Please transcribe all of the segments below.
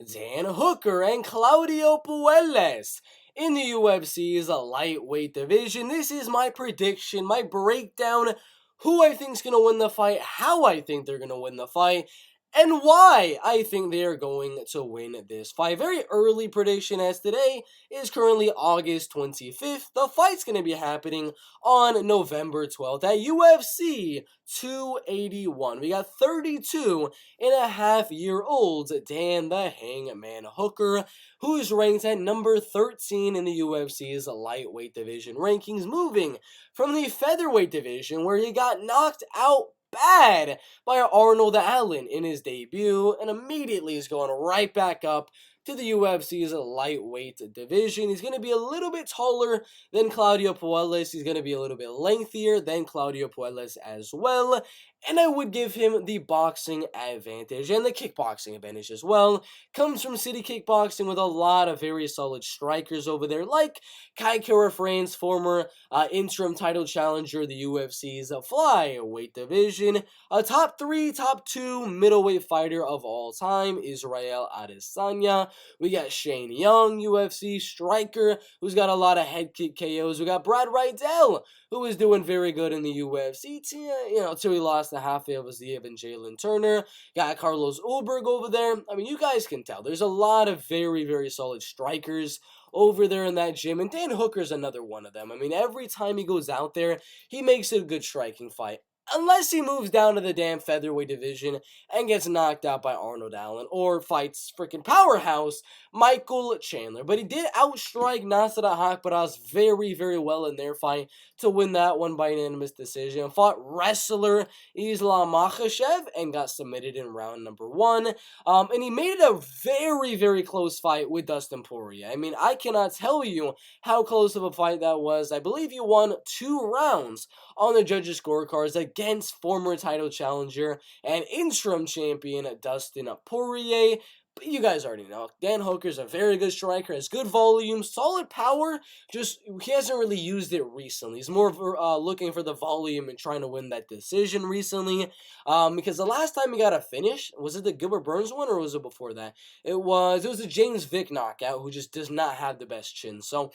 Dan Hooker and Claudio Puelles in the UFC's lightweight division. This is my prediction, my breakdown, who I think is going to win the fight, how I think they're going to win the fight, and why I think they are going to win this fight. Very early prediction, as today is currently August 25th. The fight's going to be happening on November 12th at UFC 281. We got 32-and-a-half-year-old Dan the Hangman Hooker, who is ranked at number 13 in the UFC's lightweight division rankings, moving from the featherweight division where he got knocked out bad by Arnold Allen in his debut, and immediately is going right back up to the UFC's lightweight division. He's going to be a little bit taller than Claudio Puelles. He's going to be a little bit lengthier than Claudio Puelles as well. And I would give him the boxing advantage and the kickboxing advantage as well. Comes from City Kickboxing with a lot of very solid strikers over there, like Kai Kara-France, former interim title challenger, the UFC's flyweight division. A top 3, top 2 middleweight fighter of all time, Israel Adesanya. We got Shane Young, UFC striker, who's got a lot of head kick KOs. We got Brad Riddell, who is doing very good in the UFC, till he lost the half of his and Jalen Turner. Got Carlos Ulberg over there. I mean, you guys can tell there's a lot of very, very solid strikers over there in that gym, and Dan Hooker's another one of them. I mean, every time he goes out there, he makes it a good striking fight. Unless he moves down to the damn featherweight division and gets knocked out by Arnold Allen or fights freaking powerhouse Michael Chandler. But he did outstrike Nasrat Haqparast very, very well in their fight to win that one by unanimous decision. Fought wrestler Islam Makhachev and got submitted in round number 1. And he made it a very, very close fight with Dustin Poirier. I mean, I cannot tell you how close of a fight that was. I believe he won 2 rounds on the judges' scorecards against former title challenger and interim champion Dustin Poirier. But you guys already know, Dan Hooker's a very good striker, has good volume, solid power, just he hasn't really used it recently. He's more looking for the volume and trying to win that decision recently, because the last time he got a finish, was it the Gilbert Burns one or was it before that? It was a James Vick knockout, who just does not have the best chin. So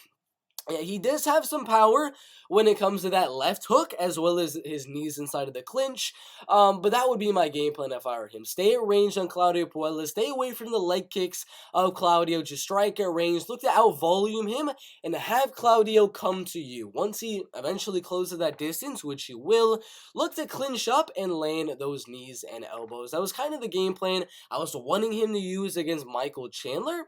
yeah, he does have some power when it comes to that left hook, as well as his knees inside of the clinch. But that would be my game plan if I were him. Stay at range on Claudio Puelles. Stay away from the leg kicks of Claudio. Just strike at range. Look to out-volume him and have Claudio come to you. Once he eventually closes that distance, which he will, look to clinch up and land those knees and elbows. That was kind of the game plan I was wanting him to use against Michael Chandler.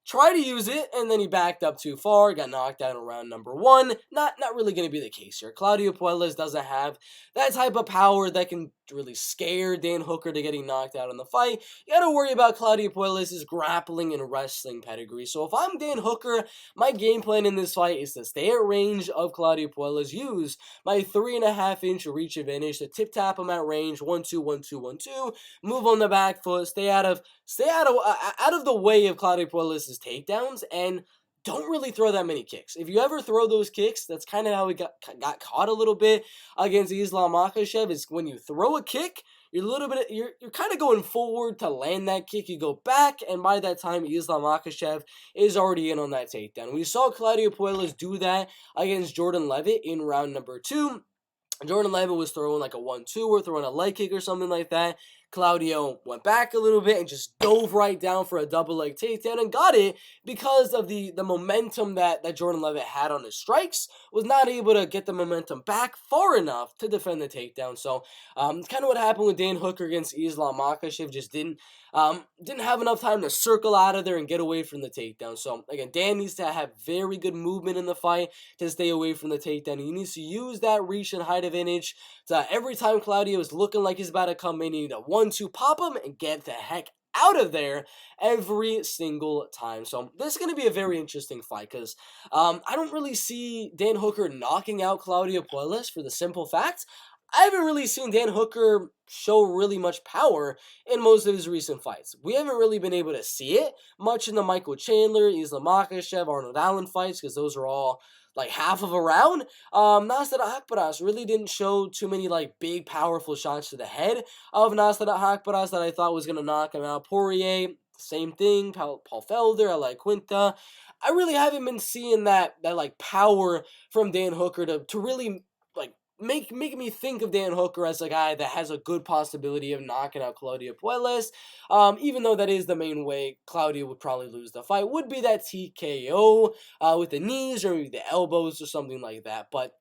Tried to use it, and then he backed up too far, got knocked out in round number 1. Not really going to be the case here. Claudio Puelles doesn't have that type of power that can really scare Dan Hooker to getting knocked out in the fight. You got to worry about Claudio Puelles' grappling and wrestling pedigree. So if I'm Dan Hooker, my game plan in this fight is to stay at range of Claudio Puelles, use my 3.5-inch reach advantage to tip-tap him at range, 1-2, 1-2, 1-2, move on the back foot, stay out of the way of Claudio Puelles' takedowns, and don't really throw that many kicks. If you ever throw those kicks, that's kind of how he got caught a little bit against Islam Makhachev, is when you throw a kick, you're kind of going forward to land that kick. You go back, and by that time, Islam Makhachev is already in on that takedown. We saw Claudio Puelles do that against Jordan Levitt in round number 2. Jordan Levitt was throwing like a 1-2 or throwing a leg kick or something like that. Claudio went back a little bit and just dove right down for a double leg takedown and got it because of the momentum that Jordan Levitt had on his strikes. Was not able to get the momentum back far enough to defend the takedown. So it's kind of what happened with Dan Hooker against Islam Makhachev. Just didn't have enough time to circle out of there and get away from the takedown. So again, Dan needs to have very good movement in the fight to stay away from the takedown. He needs to use that reach and height advantage. So every time Claudio is looking like he's about to come in, you need a 1-2 pop him and get the heck out of there every single time. So this is going to be a very interesting fight because I don't really see Dan Hooker knocking out Claudio Puelles for the simple fact I haven't really seen Dan Hooker show really much power in most of his recent fights. We haven't really been able to see it much in the Michael Chandler, Islam Makhachev, Arnold Allen fights because those are all like half of a round. Nasrat Haqparast really didn't show too many like big powerful shots to the head of Nasrat Haqparast that I thought was going to knock him out. Poirier same thing. Paul Felder, I like Quinta. I really haven't been seeing that like power from Dan Hooker to really like make me think of Dan Hooker as a guy that has a good possibility of knocking out Claudio Puelles. Even though that is the main way Claudio would probably lose the fight, would be that TKO with the knees or maybe the elbows or something like that. But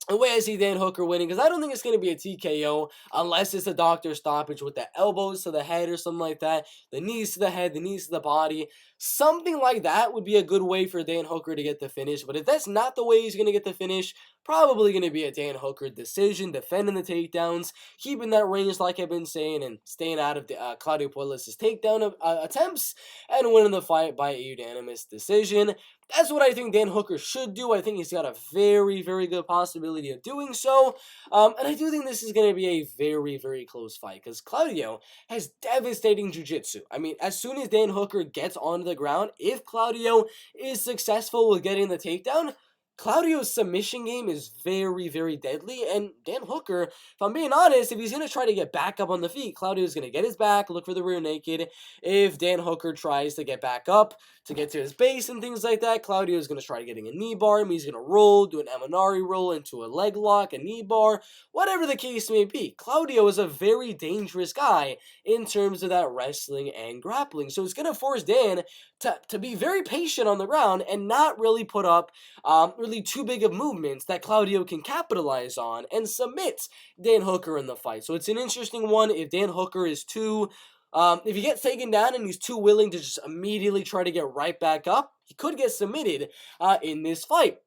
the way I see Dan Hooker winning, because I don't think it's going to be a TKO unless it's a doctor stoppage with the elbows to the head or something like that, the knees to the head, the knees to the body. Something like that would be a good way for Dan Hooker to get the finish. But if that's not the way he's going to get the finish, probably going to be a Dan Hooker decision, defending the takedowns, keeping that range like I've been saying, and staying out of the, Claudio Puelles' takedown attempts, and winning the fight by a unanimous decision. That's what I think Dan Hooker should do. I think he's got a very, very good possibility of doing so. And I do think this is going to be a very, very close fight because Claudio has devastating jiu-jitsu. I mean, as soon as Dan Hooker gets onto the ground, if Claudio is successful with getting the takedown, Claudio's submission game is very, very deadly, and Dan Hooker, if I'm being honest, if he's going to try to get back up on the feet, Claudio's going to get his back, look for the rear naked. If Dan Hooker tries to get back up, to get to his base and things like that, Claudio's going to try getting a knee bar, and he's going to roll, do an Amanari roll into a leg lock, a knee bar, whatever the case may be. Claudio is a very dangerous guy in terms of that wrestling and grappling, so it's going to force Dan to be very patient on the ground and not really put up really too big of movements that Claudio can capitalize on and submit Dan Hooker in the fight. So it's an interesting one if Dan Hooker is too, if he gets taken down and he's too willing to just immediately try to get right back up, he could get submitted in this fight.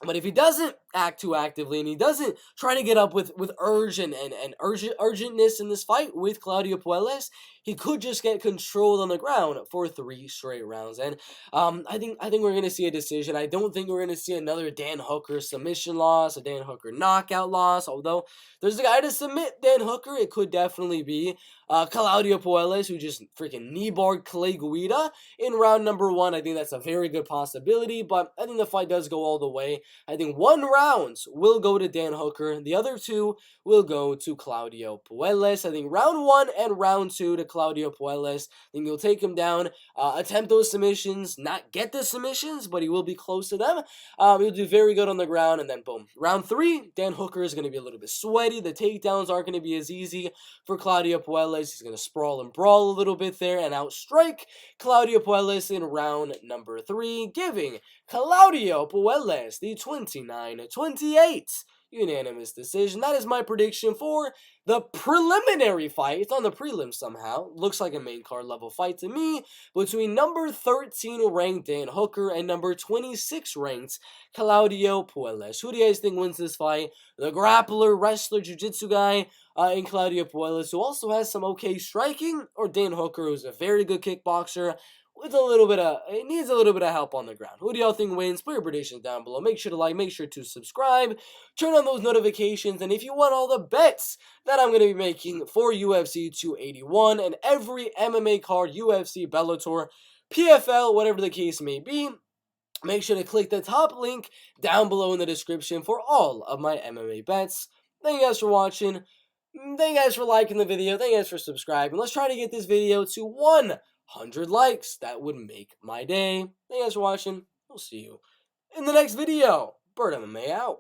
But if he doesn't act too actively and he doesn't try to get up with urge and urgentness in this fight with Claudio Puelles, he could just get controlled on the ground for 3 straight rounds. And I think we're going to see a decision. I don't think we're going to see another Dan Hooker submission loss, a Dan Hooker knockout loss. Although there's a guy to submit Dan Hooker, it could definitely be Claudio Puelles, who just freaking knee-barred Clay Guida in round number 1. I think that's a very good possibility, but I think the fight does go all the way. I think 1 round will go to Dan Hooker. The other 2 will go to Claudio Puelles. I think round 1 and round 2 to Claudio Puelles. I think he'll take him down, attempt those submissions, not get the submissions, but he will be close to them. He'll do very good on the ground, and then boom. Round 3, Dan Hooker is going to be a little bit sweaty. The takedowns aren't going to be as easy for Claudio Puelles. He's going to sprawl and brawl a little bit there and outstrike Claudio Puelles in round number 3, giving Claudio Puelles the 29-28 unanimous decision. That is my prediction for the preliminary fight. It's on the prelims somehow. Looks like a main card level fight to me between number 13 ranked Dan Hooker and number 26 ranked Claudio Puelles. Who do you guys think wins this fight? The grappler, wrestler, jiu-jitsu guy in Claudio Puelles, who also has some okay striking, or Dan Hooker, who's a very good kickboxer with it needs a little bit of help on the ground. Who do y'all think wins? Put your predictions down below. Make sure to like, make sure to subscribe, turn on those notifications, and if you want all the bets that I'm going to be making for UFC 281 and every MMA card, UFC, Bellator, PFL, whatever the case may be, make sure to click the top link down below in the description for all of my MMA bets. Thank you guys for watching. Thank you guys for liking the video. Thank you guys for subscribing. Let's try to get this video to 100 likes. That would make my day. Thank you guys for watching. We'll see you in the next video. Bert MMA out.